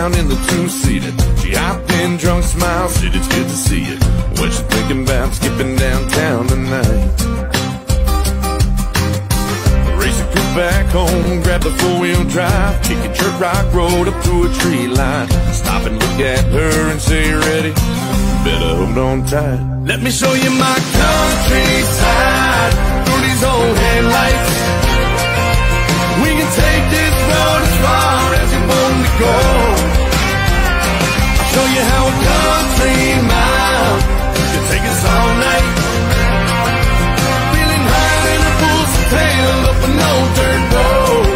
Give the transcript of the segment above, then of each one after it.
down in the two-seater. She hopped in, drunk smile, said it's good to see you. What you thinking about skipping downtown tonight? Race a coupe back home, grab the four-wheel drive, kick a jerk rock road up to a tree line. Stop and look at her and say, ready? Better hold on tight. Let me show you my countryside through these old headlights. We can take this road as far as you want to go. I'll show you how a country mile can take us all night. Feeling high in the bull's tail up an old dirt road.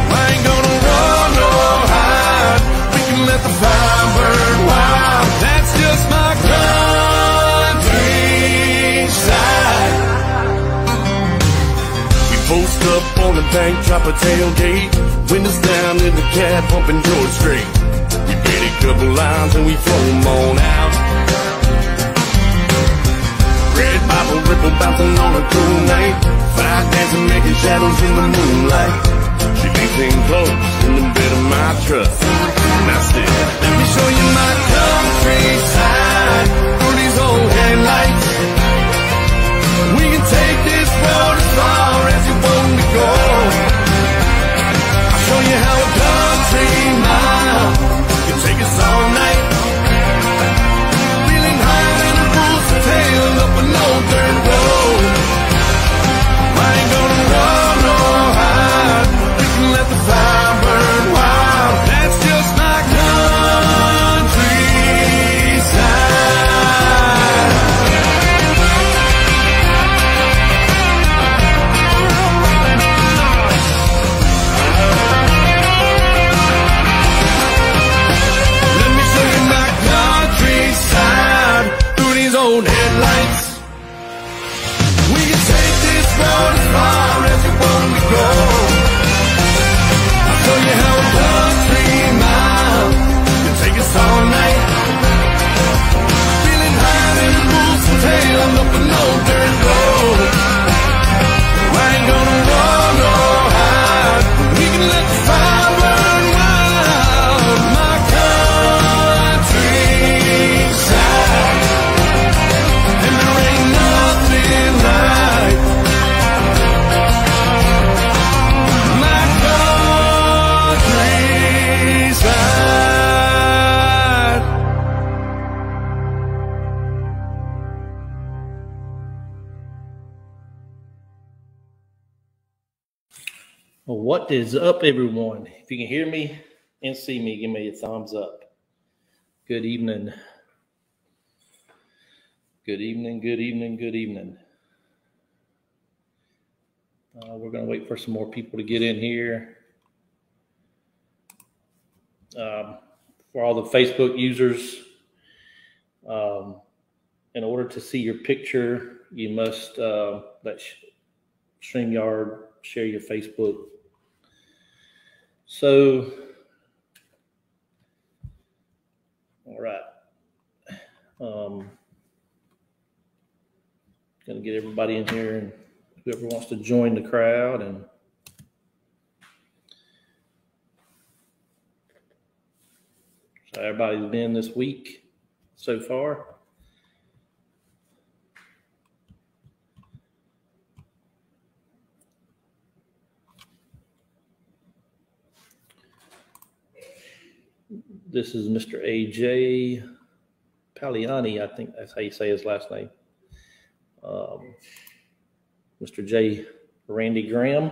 I ain't gonna run or hide. We can let the fire burn wild. That's just my countryside. We post up on the bank, drop a tailgate, windows down in the cab, pumping George Strait. We paid a couple lines and we foam on out. Red Bible ripple bouncing on a cool night. Fire dancing, making shadows in the moonlight. She leans in close in the bed of my truck. And I said, let me show you my countryside through these old headlights. We can take this road as far as you want to go. I'll show you how a country mile can take us all night. Feeling high in the bull's tail up an old dirt road. I ain't gonna run or hide. We can let the fire burn wild. That's just my countryside. Let me show you my countryside through these old headlights. We can take this road as far as you want to go. I'll show you how a country mile can take us all night. Feeling high in the bull's tail up an old dirt road. I ain't gonna run or hide. We can let the fire burn wild. My countryside. And there ain't nothing like my countryside. Well, what is up, everyone? If you can hear me and see me, give me a thumbs up. Good evening. Good evening, good evening, good evening. We're going to wait for some more people to get in here. For all the Facebook users, in order to see your picture, you must let StreamYard share your Facebook. So, all right. Going to get everybody in here, and whoever wants to join the crowd. And so everybody's been this week so far. This is Mr. AJ Paliani, I think that's how you say his last name. Mr. J. Randy Graham.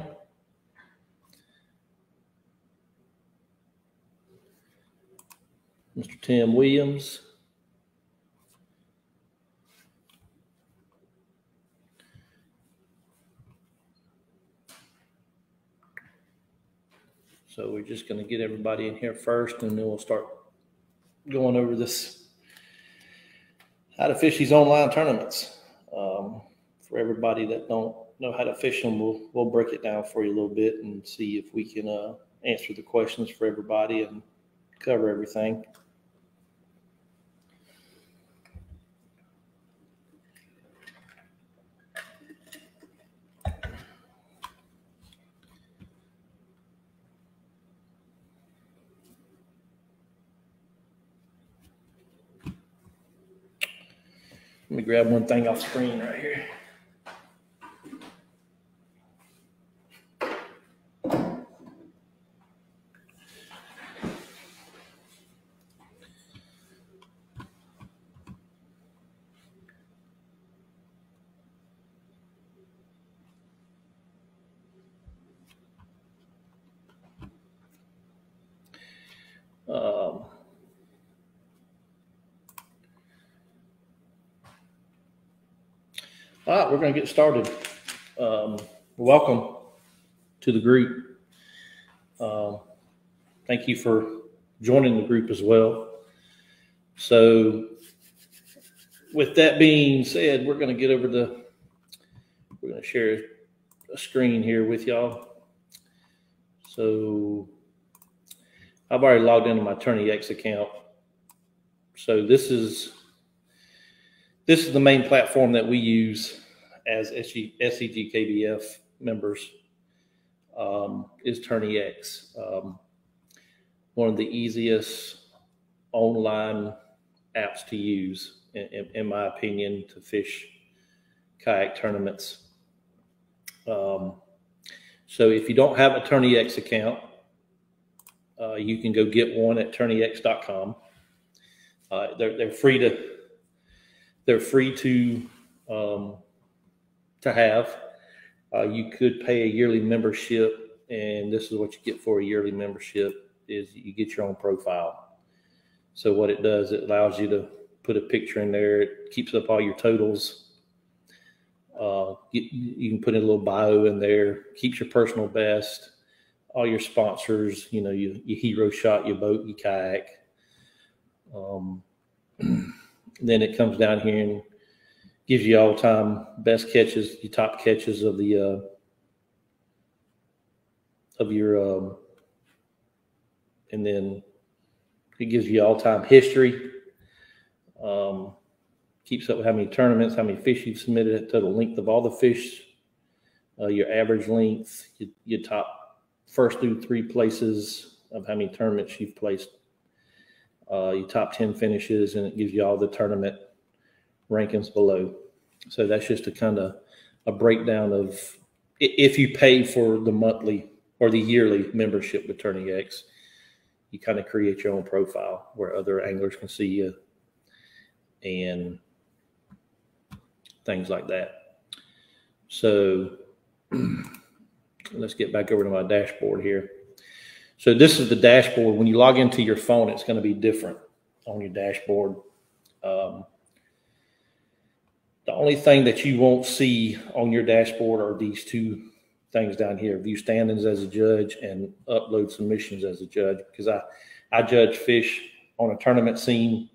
Mr. Tim Williams. So we're just going to get everybody in here first, and then we'll start going over this, how to fish these online tournaments. For everybody that don't know how to fish them, we'll break it down for you a little bit and see if we can answer the questions for everybody and cover everything. Let me grab one thing off screen right here. All right, we're going to get started. Welcome to the group. Thank you for joining the group as well. So with that being said, we're going to get over we're going to share a screen here with y'all. So I've already logged into my TourneyX account. So this is the main platform that we use as SCG members, is TourneyX. One of the easiest online apps to use, in my opinion, to fish kayak tournaments. So if you don't have a TourneyX account, you can go get one at tourneyx.com. They're free to have. You could pay a yearly membership, and this is what you get for a yearly membership: is you get your own profile. So what it does, it allows you to put a picture in there. It keeps up all your totals. You can put in a little bio in there. Keeps your personal best, all your sponsors. You know, your hero shot, your boat, your kayak. Then it comes down here and gives you all time best catches, your top catches of the and then it gives you all time history. Keeps up with how many tournaments, how many fish you've submitted, total length of all the fish, your average length, your top first through 3 places of how many tournaments you've placed, your top 10 finishes, and it gives you all the tournament rankings below. So that's just a kind of a breakdown of, if you pay for the monthly or the yearly membership with TourneyX, you kind of create your own profile where other anglers can see you and things like that. So let's get back over to my dashboard here. So this is the dashboard. When you log into your phone, it's going to be different on your dashboard. The only thing that you won't see on your dashboard are these 2 things down here: view standings as a judge and upload submissions as a judge, because I judge fish on a tournament scene.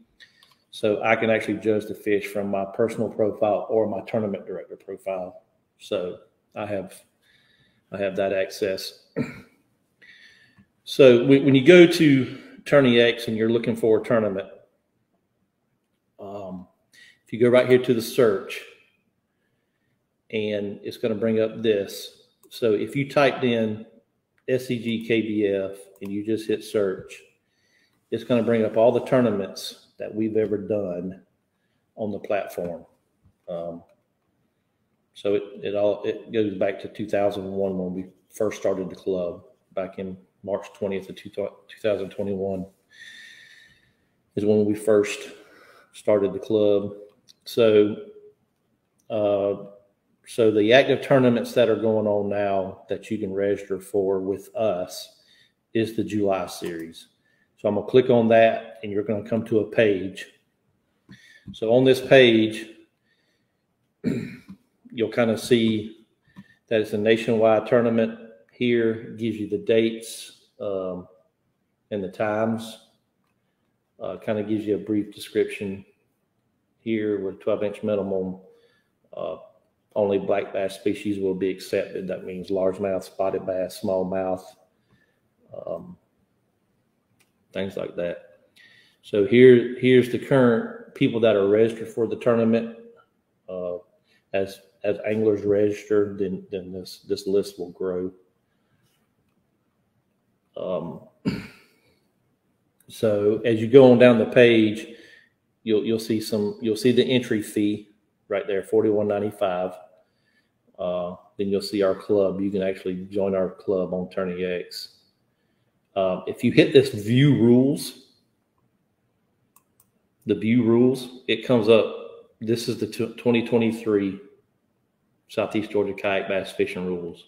So I can actually judge the fish from my personal profile or my tournament director profile. So I have that access. So when you go to TourneyX and you're looking for a tournament, if you go right here to the search, and it's going to bring up this. So if you typed in SCG KBF and you just hit search, it's going to bring up all the tournaments that we've ever done on the platform. So it goes back to 2001 when we first started the club, back in March 20th of 2021 is when we first started the club. So the active tournaments that are going on now that you can register for with us is the July series. So I'm going to click on that, and you're going to come to a page. So on this page, you'll kind of see that it's a nationwide tournament. Here gives you the dates and the times. Kind of gives you a brief description here with 12-inch minimum. Only black bass species will be accepted. That means largemouth, spotted bass, smallmouth, things like that. So here's the current people that are registered for the tournament. As anglers register, then this list will grow. So as you go on down the page, you'll see the entry fee. right there, $41.95. Then you'll see our club. You can actually join our club on TourneyX. If you hit this view rules, it comes up. This is the 2023 Southeast Georgia kayak bass fishing rules.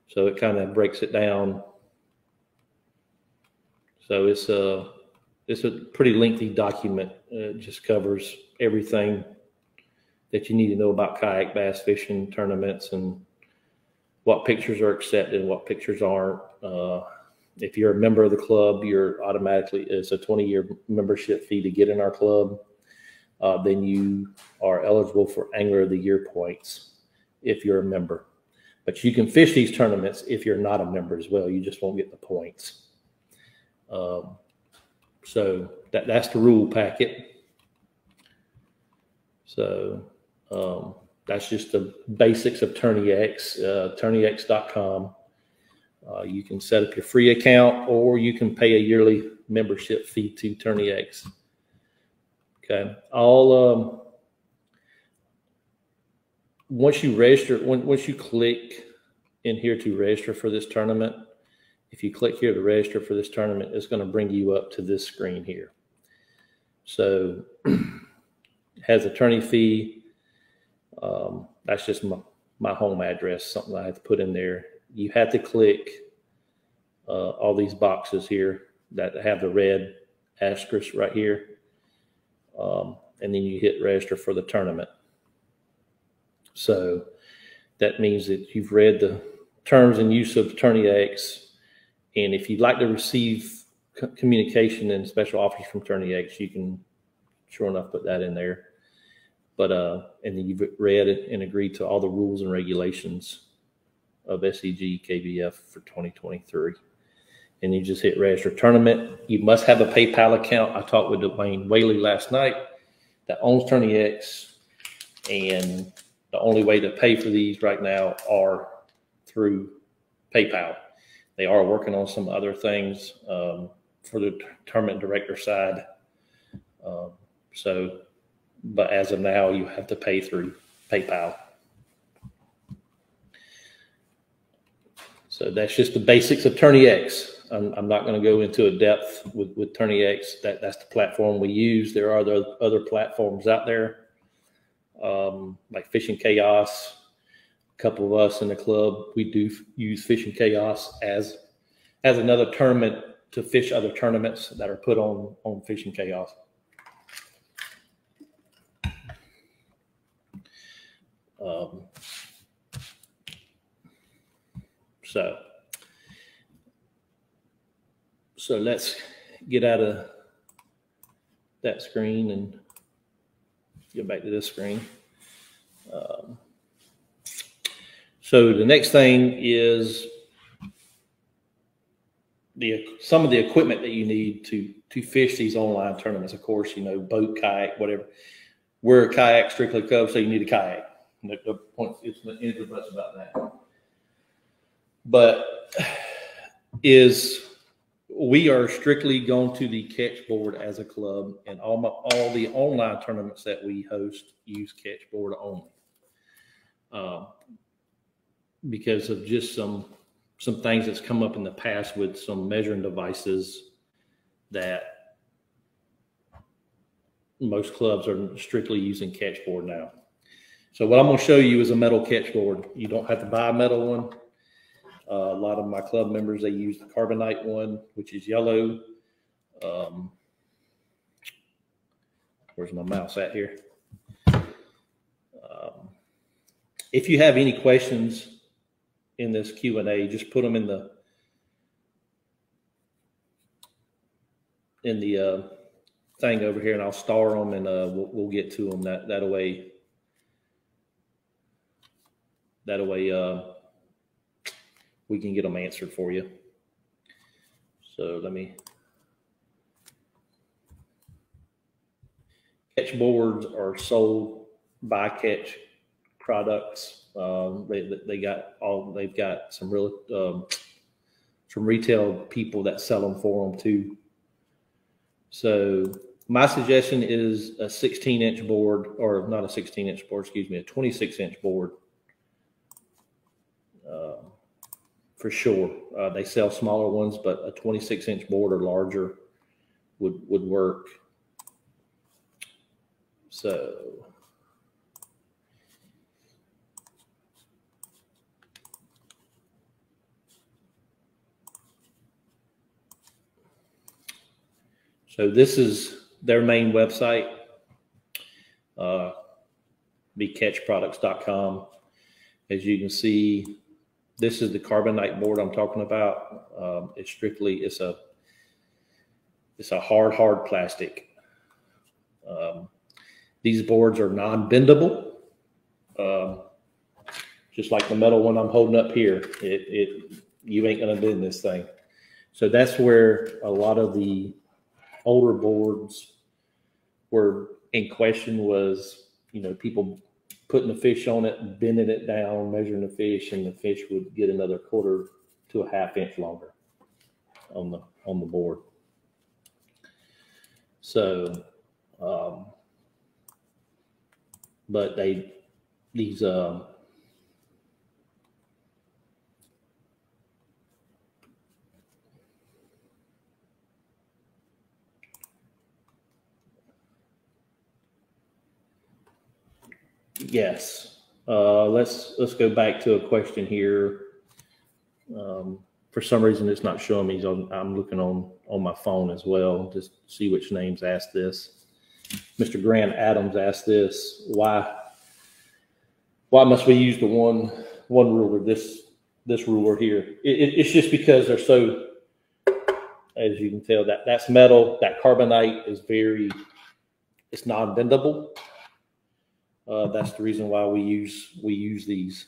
So it kind of breaks it down. So it's a pretty lengthy document. It just covers everything that you need to know about kayak bass fishing tournaments and what pictures are accepted and what pictures aren't. If you're a member of the club, it's a 20-year membership fee to get in our club. Then you are eligible for Angler of the Year points if you're a member. But you can fish these tournaments if you're not a member as well. You just won't get the points. So that's the rule packet. So that's just the basics of TourneyX, TourneyX.com. You can set up your free account, or you can pay a yearly membership fee to TourneyX. Okay. Once you register, once you click in here to register for this tournament, if you click here to register for this tournament, it's going to bring you up to this screen here. So it has a tourney fee. That's just my home address, something I have to put in there. You have to click all these boxes here that have the red asterisk right here. And then you hit register for the tournament. So that means that you've read the terms and use of TourneyX. And if you'd like to receive communication and special offers from TourneyX, you can sure enough put that in there. But and then you've read it and agreed to all the rules and regulations of SEG KBF for 2023. And you just hit register tournament. You must have a PayPal account. I talked with Dwayne Whaley last night that owns TourneyX, and the only way to pay for these right now are through PayPal. They are working on some other things for the tournament director side. But as of now, you have to pay through PayPal. So that's just the basics of TourneyX. I'm not going to go into a depth with TourneyX. That's the platform we use. There are other platforms out there, like Fishing Kayak. A couple of us in the club, we do use Fishing Kayak as another tournament to fish other tournaments that are put on Fishing Kayak. So let's get out of that screen and get back to this screen. So the next thing is some of the equipment that you need to fish these online tournaments. Of course, boat, kayak, whatever. We're a kayak strictly club, so you need a kayak. The point is the ends or buts about that. But we are strictly going to the Ketch board as a club, and all the online tournaments that we host use Ketch board only. Because of just some things that's come up in the past with some measuring devices that most clubs are strictly using Ketch board now. So what I'm going to show you is a metal Ketch board. You don't have to buy a metal one. A lot of my club members, they use the Karbonate one, which is yellow. Where's my mouse at here? If you have any questions in this Q&A, just put them in the thing over here, and I'll star them, and we'll get to them that way. That way, we can get them answered for you. So Ketch boards are sold by Ketch products. They've got some retail people that sell them for them too. So My suggestion is a 16-inch board, or not a 16-inch board, excuse me, a 26-inch board. For sure. They sell smaller ones, but a 26-inch board or larger would work. So this is their main website, be catchproducts.com. As you can see, this is the Karbonate board I'm talking about. It's strictly, it's a hard plastic. These boards are non-bendable, just like the metal one I'm holding up here. You ain't gonna bend this thing. So that's where a lot of the older boards were in question, was, you know, people putting the fish on it, bending it down, measuring the fish, and the fish would get another 1/4 to a 1/2 inch longer on the board. So, but these yes. Let's go back to a question here. For some reason, it's not showing me. So I'm looking on my phone as well, just to see which names asked this. Mr. Grant Adams asked this: Why must we use the one ruler? This ruler here. It's just because they're so. As you can tell, that's metal. That carbonate is it's non-bendable. That's the reason why we use these.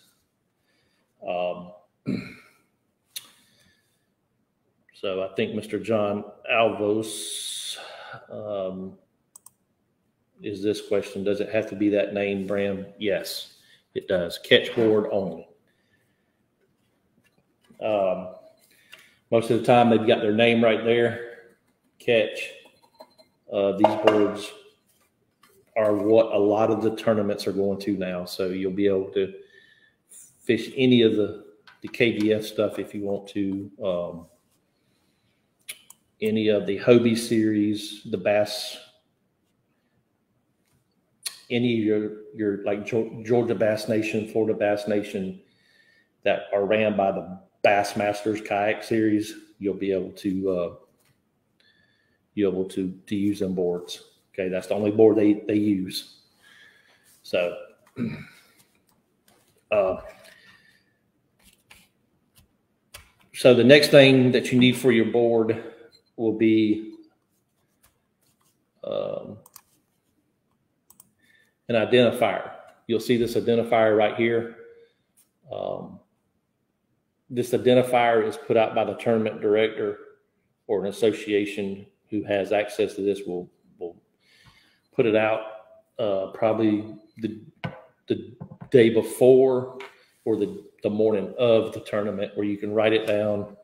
So I think Mr. John Alvos is this question: does it have to be that name brand? Yes, it does. Ketch board only. Most of the time, they've got their name right there. Ketch. These boards are what a lot of the tournaments are going to now. So you'll be able to fish any of the KBF stuff if you want to. Any of the Hobie series, the Bass, any of your like Georgia Bass Nation, Florida Bass Nation that are ran by the Bassmasters kayak series, you'll be able to use them boards. Okay, that's the only board they use. So, so the next thing that you need for your board will be an identifier. You'll see this identifier right here. This identifier is put out by the tournament director or an association who has access to this. Will put it out probably the day before or the morning of the tournament, where you can write it down,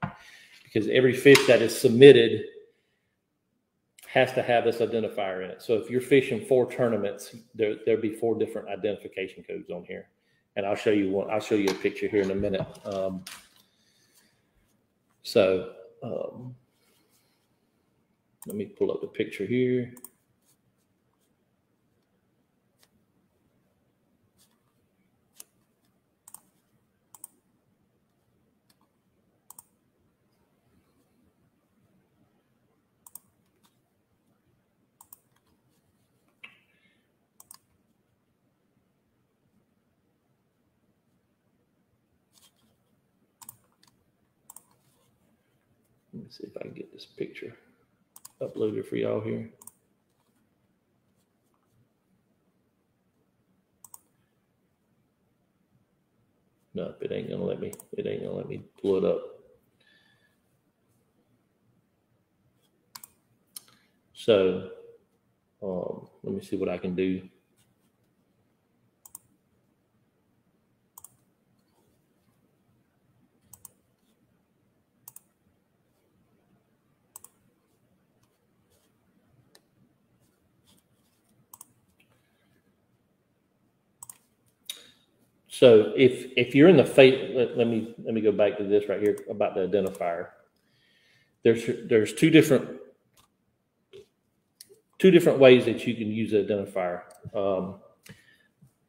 because every fish that is submitted has to have this identifier in it. So if you're fishing 4 tournaments, there'll be 4 different identification codes on here, and I'll show you one. I'll show you a picture here in a minute. Let me pull up the picture here. Let me see if I can get this picture uploaded for y'all here. Nope, it ain't gonna let me. It ain't gonna let me pull it up. So let me see what I can do. So if you're in the let me go back to this right here about the identifier. There's two different ways that you can use the identifier.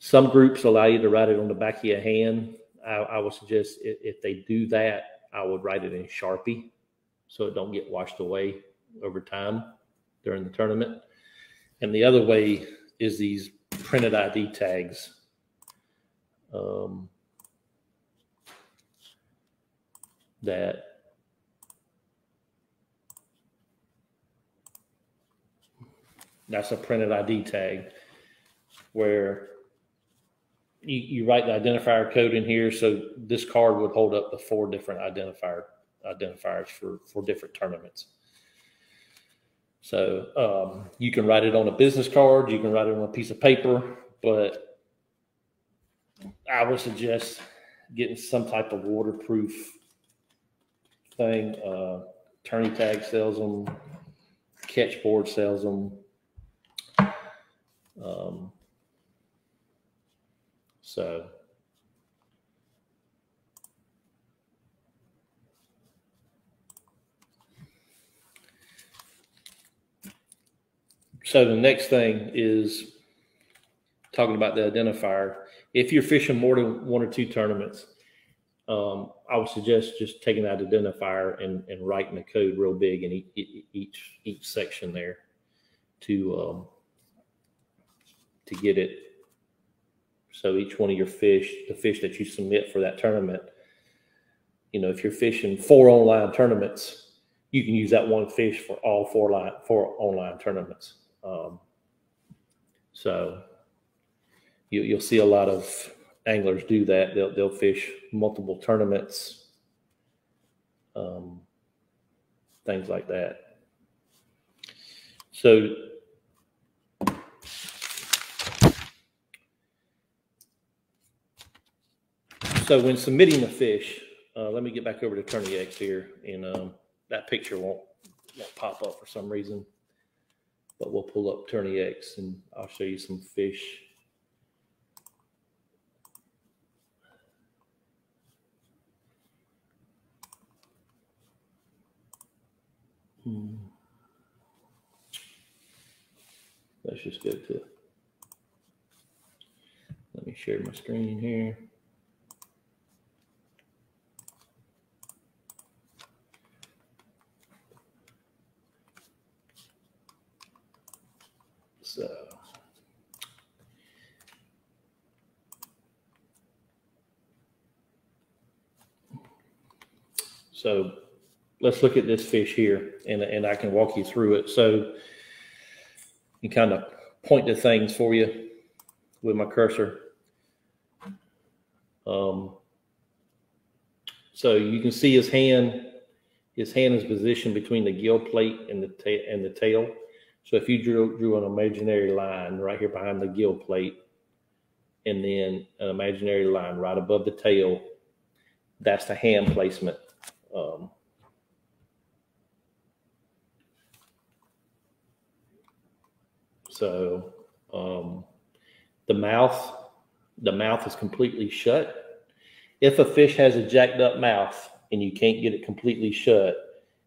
Some groups allow you to write it on the back of your hand. I would suggest if they do that, I would write it in Sharpie so it don't get washed away over time during the tournament. And the other way is these printed ID tags. That's a printed ID tag where you write the identifier code in here. So this card would hold up the 4 different identifiers for different tournaments. So you can write it on a business card, you can write it on a piece of paper, but I would suggest getting some type of waterproof thing. Tourney Tag sells them, Ketch board sells them. So the next thing is talking about the identifier. If you're fishing more than 1 or 2 tournaments, I would suggest just taking that identifier and writing the code real big in each section there to get it. So each one of your fish, the fish that you submit for that tournament, you know, if you're fishing 4 online tournaments, you can use that one fish for all 4 online tournaments. So you'll see a lot of anglers do that. They'll fish multiple tournaments, things like that. So when submitting a fish, let me get back over to Tourney X here, and that picture won't pop up for some reason, but we'll pull up Tourney X and I'll show you some fish. Let's just go to, let me share my screen here. So let's look at this fish here, and I can walk you through it. So you kind of point to things for you with my cursor. So you can see his hand. His hand is positioned between the gill plate and the tail. So if you drew an imaginary line right here behind the gill plate, and then an imaginary line right above the tail, that's the hand placement. The mouth is completely shut. If a fish has a jacked up mouth and you can't get it completely shut,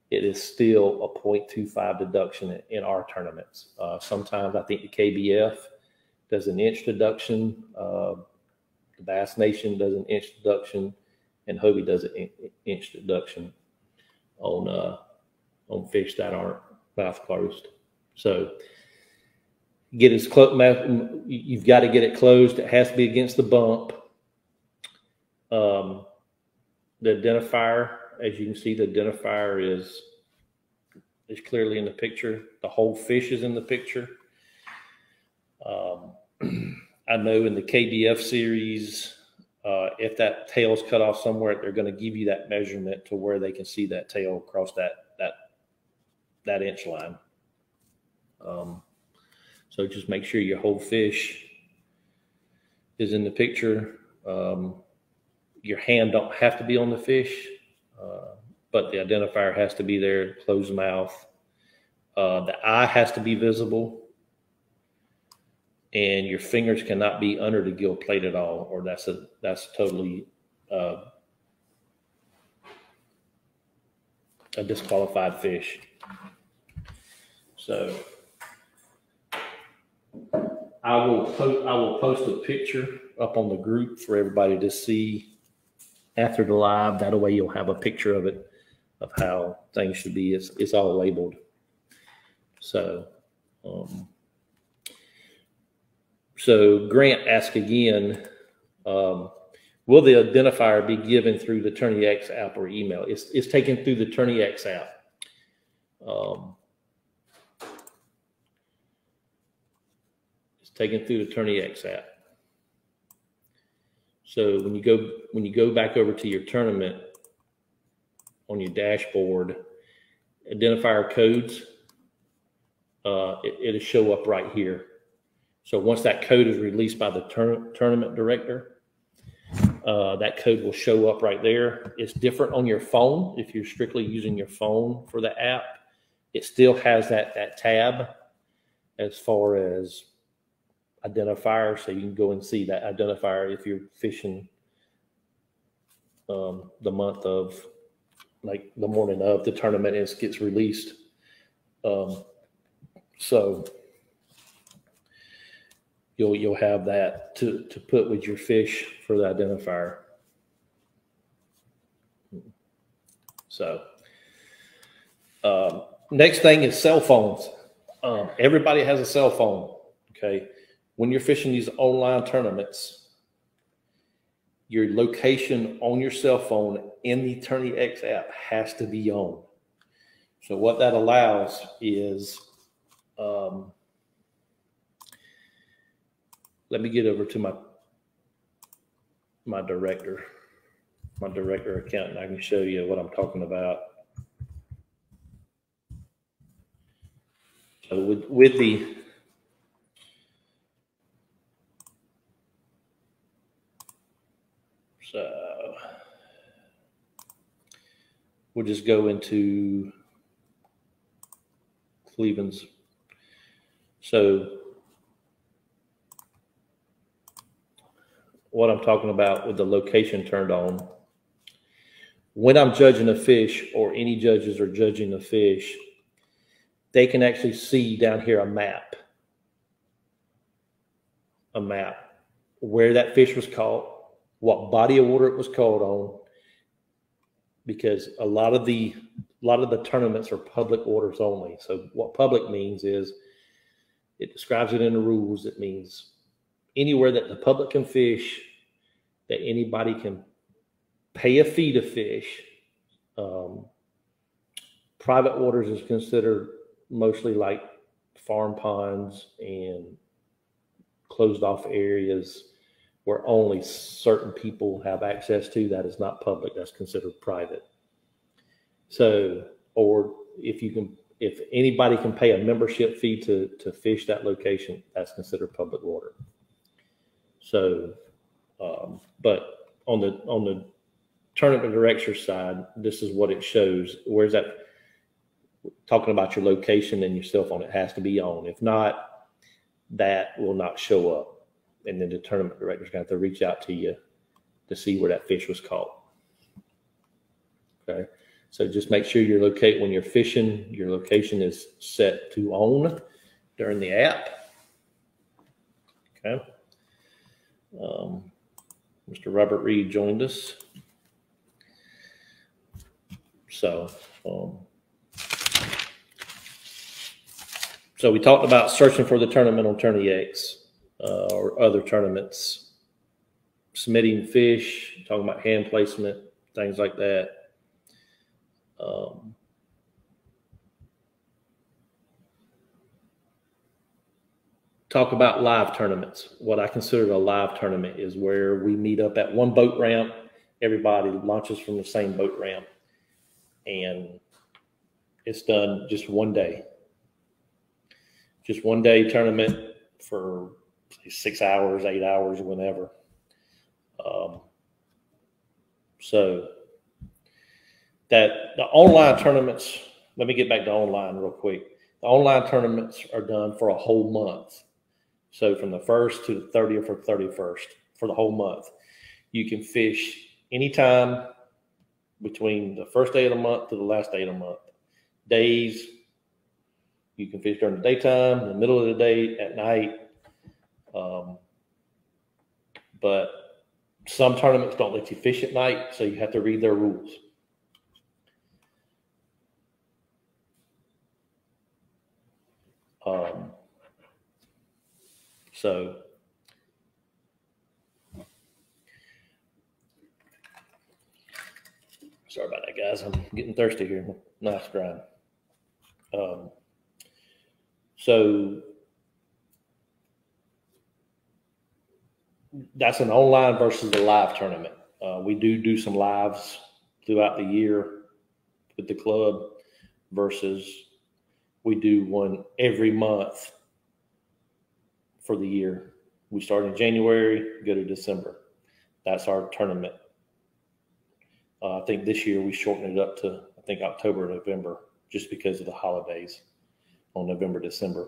it is still a 0.25 deduction in our tournaments. Sometimes I think the KBF does an inch deduction, the Bass Nation does an inch deduction, and Hobie does an inch deduction on fish that aren't mouth closed. So get its mouth. You've got to get it closed. It has to be against the bump. The identifier, as you can see, the identifier is clearly in the picture. The whole fish is in the picture. I know in the KBF series, if that tail's cut off somewhere, they're going to give you that measurement to where they can see that tail across that inch line. So just make sure your whole fish is in the picture. Your hand don't have to be on the fish, but the identifier has to be there, closed mouth. The eye has to be visible. and your fingers cannot be under the gill plate at all, or that's totally a disqualified fish. So I will post a picture up on the group for everybody to see after the live. That way you'll have a picture of it, of how things should be. It's all labeled. So, so Grant asked again, will the identifier be given through the TourneyX app or email? It's taken through the TourneyX app. It's taken through the TourneyX app. So when you go back over to your tournament on your dashboard, identifier codes, it'll show up right here. So once that code is released by the tournament director, that code will show up right there. It's different on your phone. If you're strictly using your phone for the app, it still has that tab as far as identifier. So you can go and see that identifier if you're fishing the month of, like the morning of the tournament gets released. So you'll have that to put with your fish for the identifier. So next thing is cell phones. Everybody has a cell phone. Okay, when you're fishing these online tournaments, your location on your cell phone in the TourneyX app has to be on. So what that allows is, let me get over to my director account, and I can show you what I'm talking about. So with the we'll just go into Cleveland's. So what I'm talking about with the location turned on, when I'm judging a fish, or any judges are judging a fish, they can actually see down here a map where that fish was caught, what body of water it was caught on, because a lot of the tournaments are public waters only. So what public means is, it describes it in the rules. It means anywhere that the public can fish, that anybody can pay a fee to fish. Private waters is considered mostly like farm ponds and closed off areas where only certain people have access to. That is not public. That's considered private. So, or if anybody can pay a membership fee to fish that location, that's considered public water. So, but on the tournament director side, this is what it shows. Where's that? Talking about your location and your cell phone, it has to be on. If not, that will not show up, and then the tournament director's going to have to reach out to you to see where that fish was caught. Okay, so just make sure when you're fishing, your location is set to on during the app. Okay. Mr. Robert Reed joined us. So, so we talked about searching for the tournament on TourneyX or other tournaments, submitting fish, talking about hand placement, things like that. Talk about live tournaments. What I consider a live tournament is where we meet up at one boat ramp. Everybody launches from the same boat ramp, and it's done just one day. Just one day tournament for 6 hours, 8 hours, whenever. So that the online tournaments, let me get back to online real quick. The online tournaments are done for a whole month. So from the 1st to the 30th or 31st for the whole month, you can fish anytime between the first day of the month to the last day of the month. Days, you can fish during the daytime, in the middle of the day, at night. But some tournaments don't let you fish at night, so you have to read their rules. So sorry about that, guys. I'm getting thirsty here. Nice grind. So that's an online versus a live tournament. We do some lives throughout the year with the club versus we do one every month for the year. We start in January, go to December. That's our tournament. I think this year we shortened it up to, I think, October, November, just because of the holidays on November, December.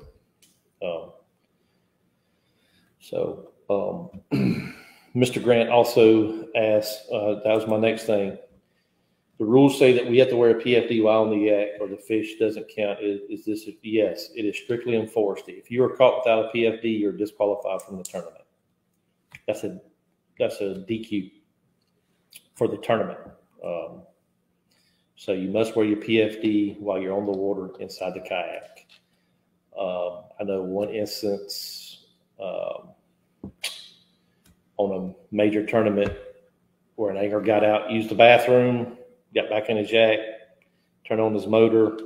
Mr. Grant also asked, that was my next thing. The rules say that we have to wear a PFD while on the yak or the fish doesn't count. Is this? Yes, it is strictly enforced. If you are caught without a PFD, you're disqualified from the tournament. That's a DQ for the tournament. So you must wear your PFD while you're on the water inside the kayak. I know one instance on a major tournament where an angler got out, used the bathroom, got back in his yak, turned on his motor,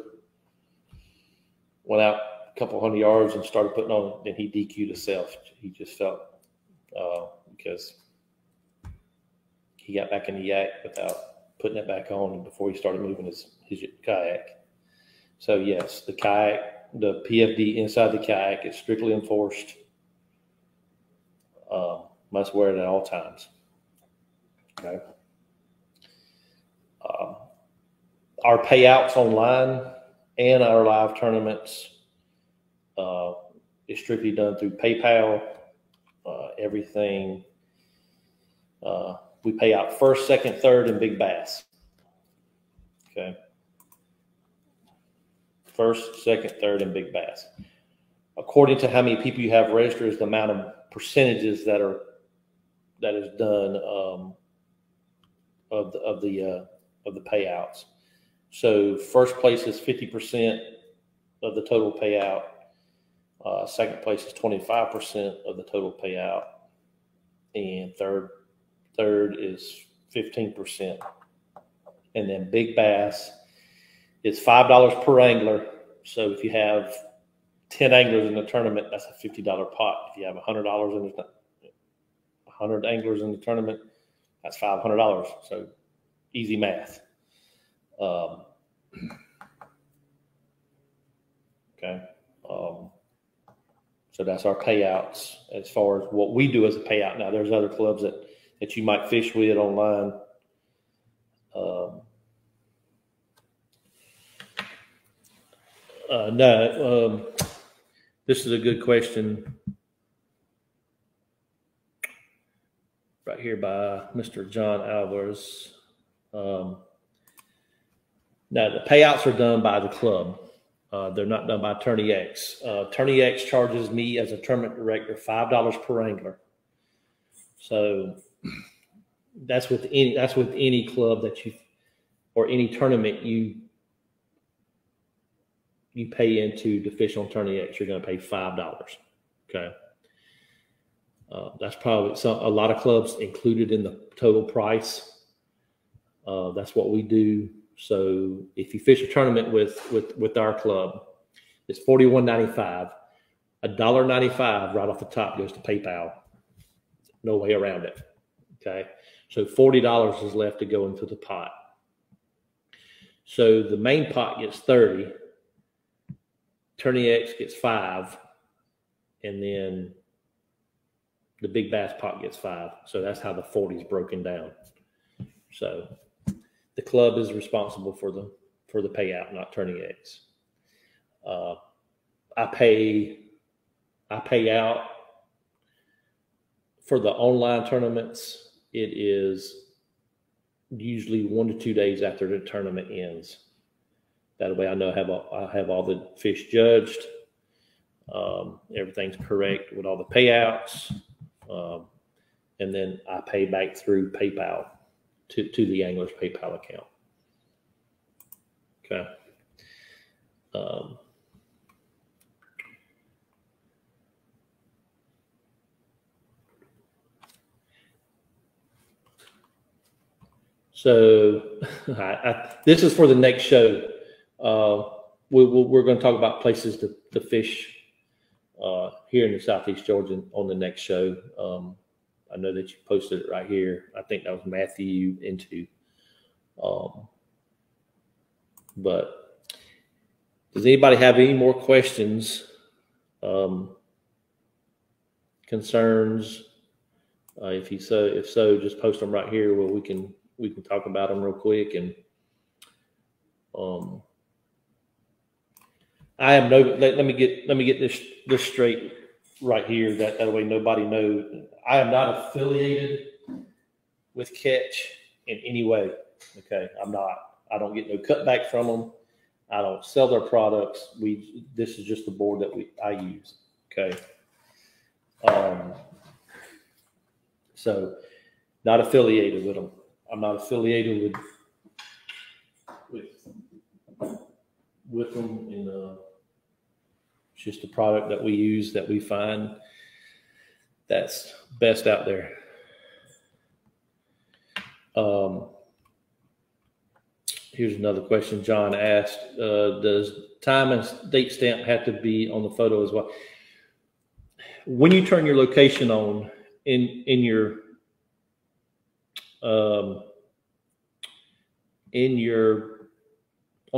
went out a couple hundred yards and started putting on, and he DQ'd himself. He just felt because he got back in the yak without putting it back on before he started moving his kayak. So yes, the PFD inside the kayak is strictly enforced. Must wear it at all times. Okay. Our payouts online and our live tournaments is strictly done through PayPal. Everything. We pay out first, second, third, and big bass. Okay. First, second, third, and big bass. According to how many people you have registered is the amount of percentages that is done of the payouts. So first place is 50% of the total payout. Second place is 25% of the total payout, and third is 15%. And then big bass is $5 per angler. So if you have 10 anglers in the tournament, that's a $50 pot. If you have $100 in 100 anglers in the tournament, that's $500. So easy math. Okay. So that's our payouts as far as what we do as a payout. Now there's other clubs that you might fish with online. This is a good question right here by Mr. John Alvarez. Now the payouts are done by the club. They're not done by Attorney X. Attorney X charges me as a tournament director $5 per angler. So that's with any club that you, or any tournament you pay into to fish on Attorney X. You're going to pay $5. Okay. That's probably a lot of clubs included in the total price. That's what we do. So if you fish a tournament with our club, it's $41.95. $1.95 right off the top goes to PayPal. No way around it. Okay. So $40 is left to go into the pot. So the main pot gets 30. Attorney X gets 5. And then the big bass pot gets 5. So that's how the 40 is broken down. So the club is responsible for the payout, not Attorney X. I pay out for the online tournaments, it is usually 1 to 2 days after the tournament ends. That way I know I have all the fish judged. Everything's correct with all the payouts. And then I pay back through PayPal to the angler's PayPal account. Okay. So this is for the next show. We're going to talk about places to fish here in the Southeast Georgia on the next show. I know that you posted it right here. I think that was Matthew into. But does anybody have any more questions, concerns? If so, just post them right here where we can talk about them real quick. And I have no. Let me get this straight right here. That way nobody knows. I am not affiliated with Ketch in any way. Okay, I'm not. I don't get no cutback from them. I don't sell their products. This is just the board that I use. Okay. So not affiliated with them. I'm not affiliated with them, and it's just a product that we use that we find that's best out there. Here's another question John asked. Does time and date stamp have to be on the photo as well? When you turn your location on on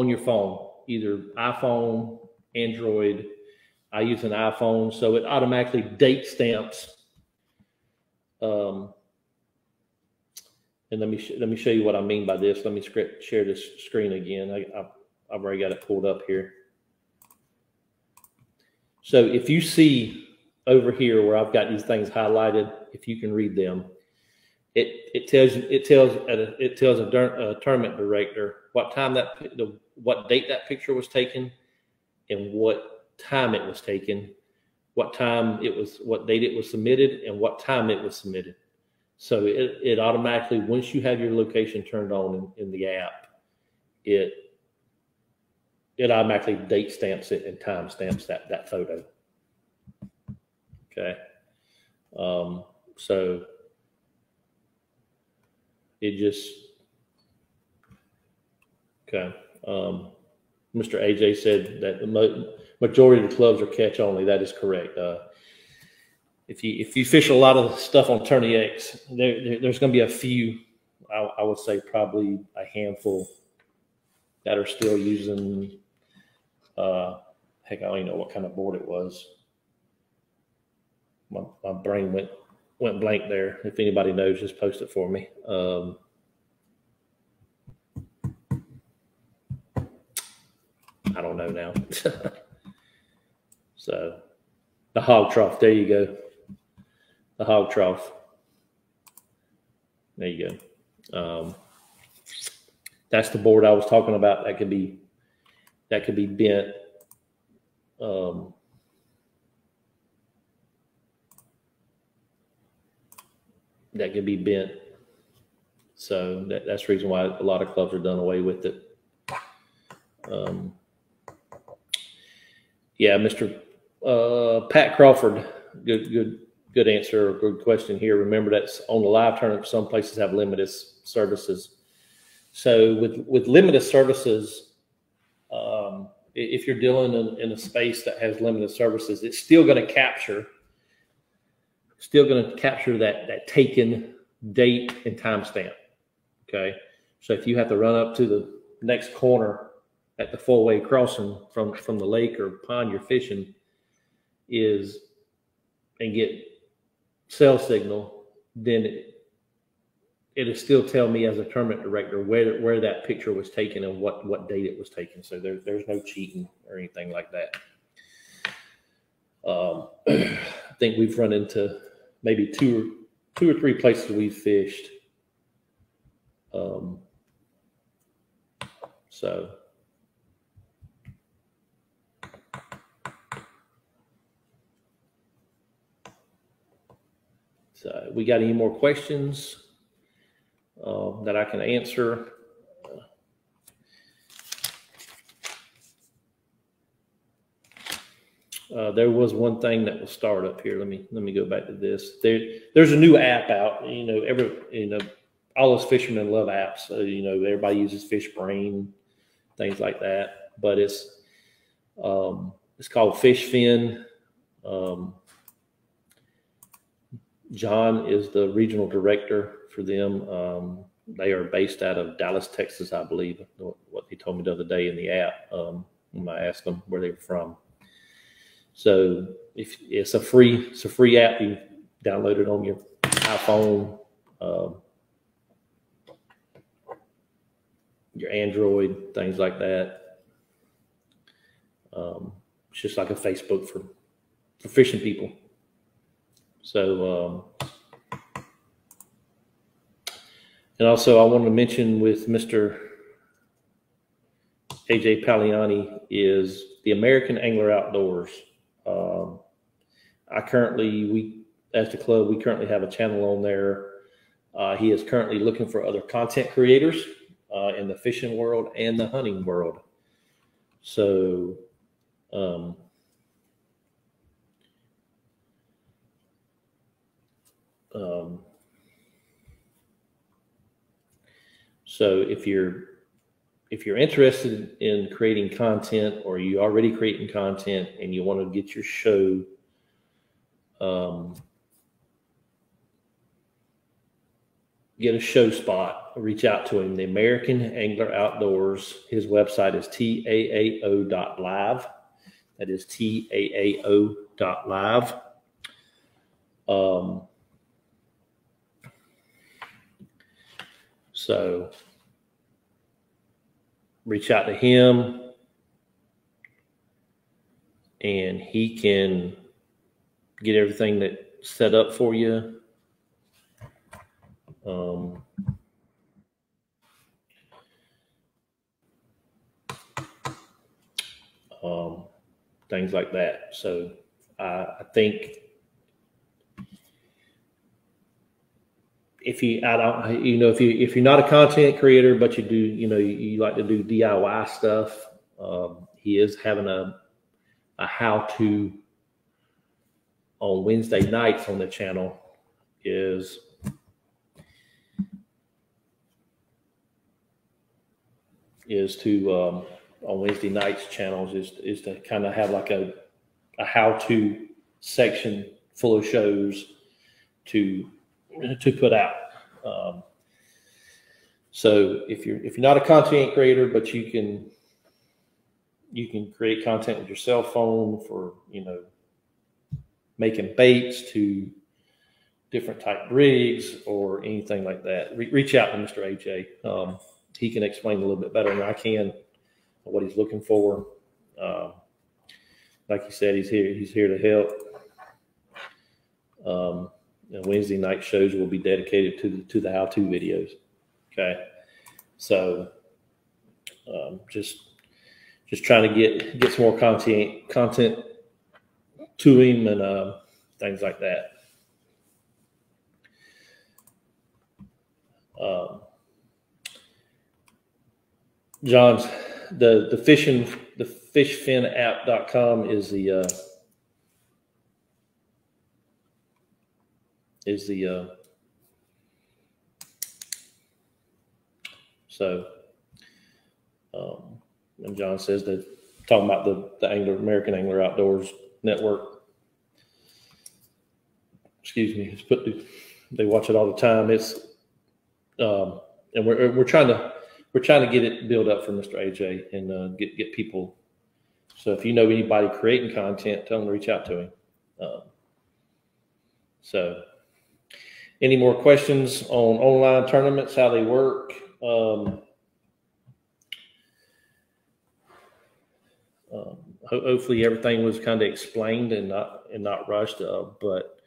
your phone, either iPhone, Android. I use an iPhone, so it automatically date stamps. And let me show you what I mean by this. Let me share this screen again. I've already got it pulled up here. So if you see over here where I've got these things highlighted, if you can read them, it tells a tournament director what time what date that picture was taken, and what time it was taken, what date it was submitted, and what time it was submitted. So it automatically, once you have your location turned on in the app, it automatically date stamps it and time stamps that photo. Okay. So it just, okay. Mr. AJ said that the majority of the clubs are Ketch only. That is correct. If you fish a lot of stuff on Tourney X, there's going to be a few, I would say probably a handful that are still using, heck, I don't even know what kind of board it was. My brain went blank there. If anybody knows, just post it for me. I don't know now. So the hog trough, there you go. The hog trough. There you go. That's the board I was talking about. That could be bent. That could be bent. So that's the reason why a lot of clubs are done away with it. Yeah, Mr. Pat Crawford, good answer, good question here. Remember, that's on the live tournament. Some places have limited services. So with limited services, if you're dealing in a space that has limited services, it's still going to capture that taken date and timestamp. Okay, so if you have to run up to the next corner at the four-way crossing from the lake or pond you're fishing and get cell signal, then it'll still tell me as a tournament director where that picture was taken and what date it was taken. So there's no cheating or anything like that. I think we've run into maybe two 2 or 3 places we've fished. So we got any more questions that I can answer? There was one thing that will start up here. Let me go back to this. There's a new app out. All us fishermen love apps. So, everybody uses Fishbrain, things like that. But it's called FishFin. John is the regional director for them. They are based out of Dallas, Texas, I believe. What he told me the other day in the app when I asked them where they were from. So if it's a free app, you download it on your iPhone, your Android, things like that. It's just like a Facebook for fishing people. So, and also I wanted to mention with Mr. AJ Paliani is the American Angler Outdoors. As the club, we currently have a channel on there. He is currently looking for other content creators in the fishing world and the hunting world. So, so if you're interested in creating content, or you already creating content and you want to get your show get a show spot, reach out to him. The American Angler Outdoors. His website is taao.live. That is taao.live. So reach out to him and he can get everything that set up for you. Things like that. So I think if you're not a content creator, but you do, you like to do DIY stuff, he is having a how-to on Wednesday nights on the channel. Is to on Wednesday nights channels is to kind of have like a how-to section full of shows to put out. So if you're not a content creator, but you can create content with your cell phone for making baits to different type rigs or anything like that, reach out to Mr. AJ. He can explain a little bit better than I can what he's looking for. Like he said, he's here to help. Wednesday night shows will be dedicated to the how-to videos. Okay, so just trying to get some more content to him and things like that. John's the fishfinapp.com is the and John says that talking about the American Angler Outdoors Network. Excuse me, they watch it all the time. It's and we're trying to get it built up for Mr. AJ and get people. So if you know anybody creating content, tell them to reach out to him. So any more questions on online tournaments, how they work? Hopefully everything was kind of explained and not rushed, but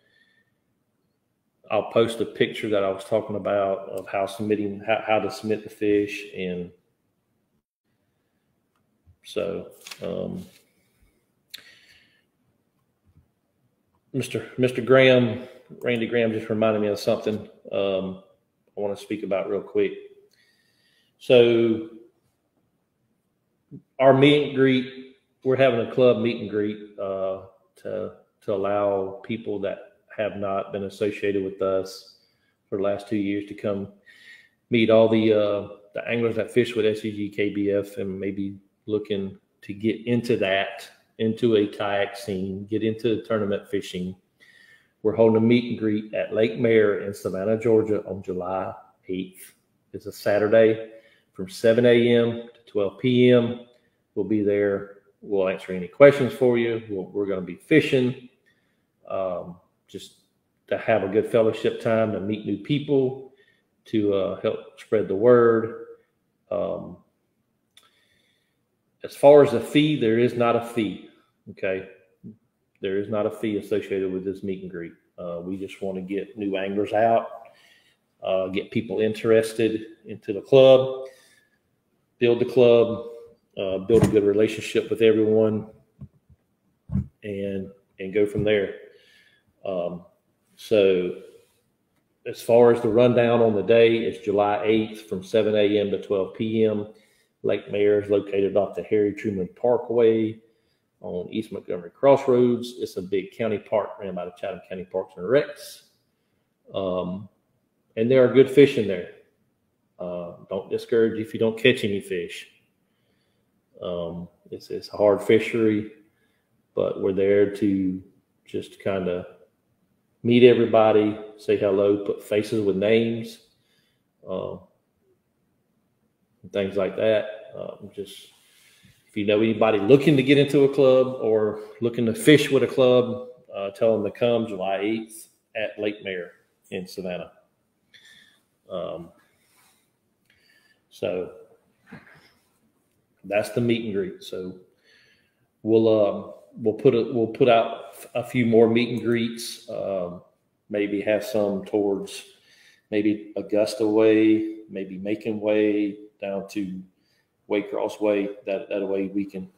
I'll post a picture that I was talking about of how to submit the fish. And so, Mr. Graham, Randy Graham just reminded me of something I want to speak about real quick. So our meet and greet, we're having a club meet and greet to allow people that have not been associated with us for the last 2 years to come meet all the anglers that fish with SCG KBF and maybe looking to get into a kayak scene, get into tournament fishing. We're holding a meet and greet at Lake Mare in Savannah, Georgia on July 8th. It's a Saturday from 7 a.m. to 12 p.m. We'll be there. We'll answer any questions for you. We're going to be fishing, just to have a good fellowship time, to meet new people, to help spread the word. As far as the fee, there is not a fee. Okay. There is not a fee associated with this meet and greet. We just want to get new anglers out, get people interested into the club, build the club, build a good relationship with everyone, and go from there. So as far as the rundown on the day, it's July 8th from 7 a.m. to 12 p.m. Lake Mare is located off the Harry Truman Parkway on East Montgomery Crossroads. It's a big county park ran by the Chatham County Parks and Recs. And there are good fish in there. Don't discourage if you don't catch any fish. It's a hard fishery, but we're there to just kind of meet everybody, say hello, put faces with names, and things like that. Just if you know anybody looking to get into a club or looking to fish with a club, tell them to come July 8th at Lake Mare in Savannah. So that's the meet and greet. So we'll put out a few more meet and greets. Maybe have some towards maybe Augusta Way, maybe Macon Way down to Waycross Way. That way we can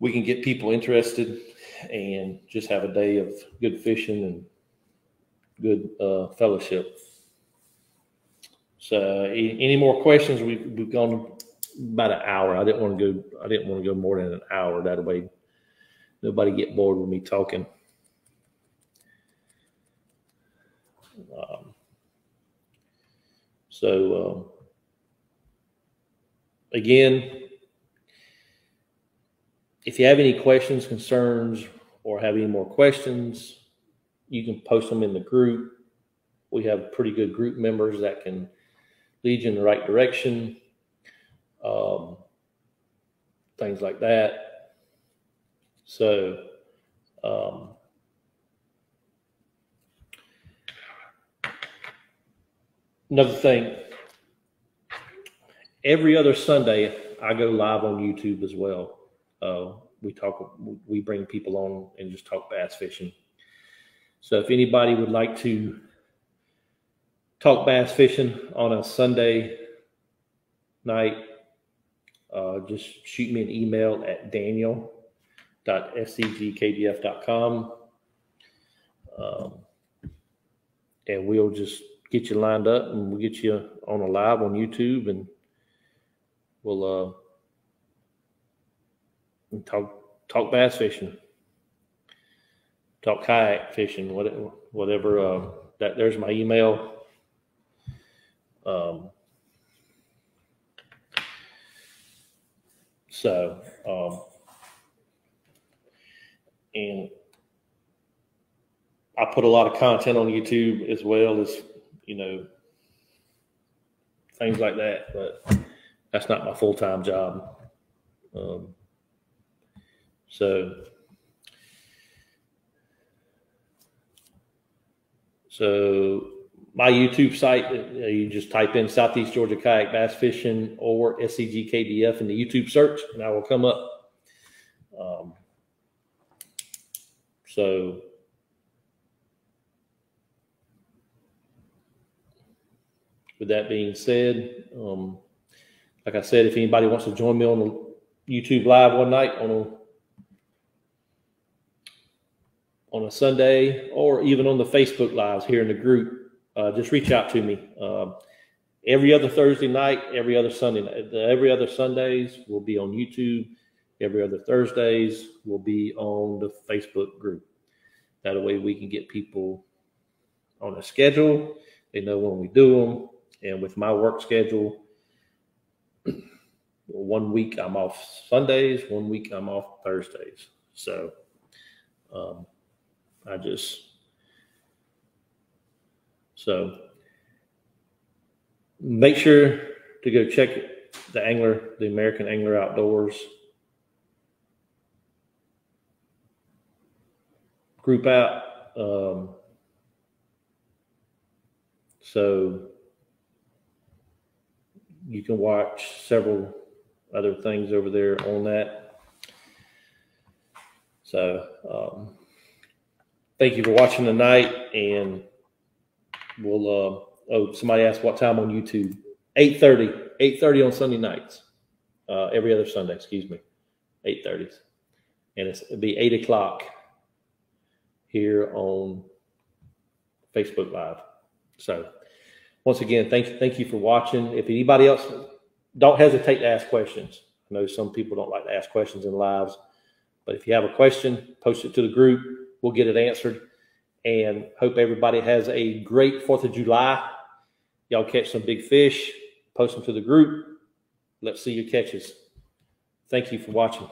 get people interested and just have a day of good fishing and good fellowship. So any more questions? We've gone about an hour. I didn't want to go more than an hour. That way nobody get bored with me talking. Again, if you have any questions, concerns, or have any more questions, you can post them in the group. We have pretty good group members that can lead you in the right direction. Things like that. So, another thing, every other Sunday, I go live on YouTube as well. We bring people on and just talk bass fishing. So if anybody would like to talk bass fishing on a Sunday night, just shoot me an email at daniel.scgkdf.com. And we'll just get you lined up and we'll get you on a live on YouTube, and we'll talk bass fishing, talk kayak fishing, whatever. There's my email. And I put a lot of content on YouTube as well as, things like that, but that's not my full-time job. So my YouTube site, you just type in Southeast Georgia Kayak Bass Fishing or SCG KBF in the YouTube search, and I will come up. So with that being said, like I said, if anybody wants to join me on the YouTube live one night on a Sunday, or even on the Facebook lives here in the group, just reach out to me. Every other Thursday night, every other Sunday night, every other Sundays will be on YouTube. Every other Thursdays will be on the Facebook group. That way we can get people on a schedule. They know when we do them. And with my work schedule, 1 week I'm off Sundays, 1 week I'm off Thursdays. So so make sure to go check the American Angler Outdoors group out. So you can watch several other things over there on that. So thank you for watching tonight, and we'll somebody asked what time on YouTube. 8:30 on Sunday nights. Every other Sunday, excuse me. 8:30. And it'll be 8 o'clock here on Facebook Live. So once again, thank you for watching. If anybody else, don't hesitate to ask questions. I know some people don't like to ask questions in lives, but if you have a question, post it to the group. We'll get it answered. And hope everybody has a great 4th of July. Y'all catch some big fish. Post them to the group. Let's see your catches. Thank you for watching.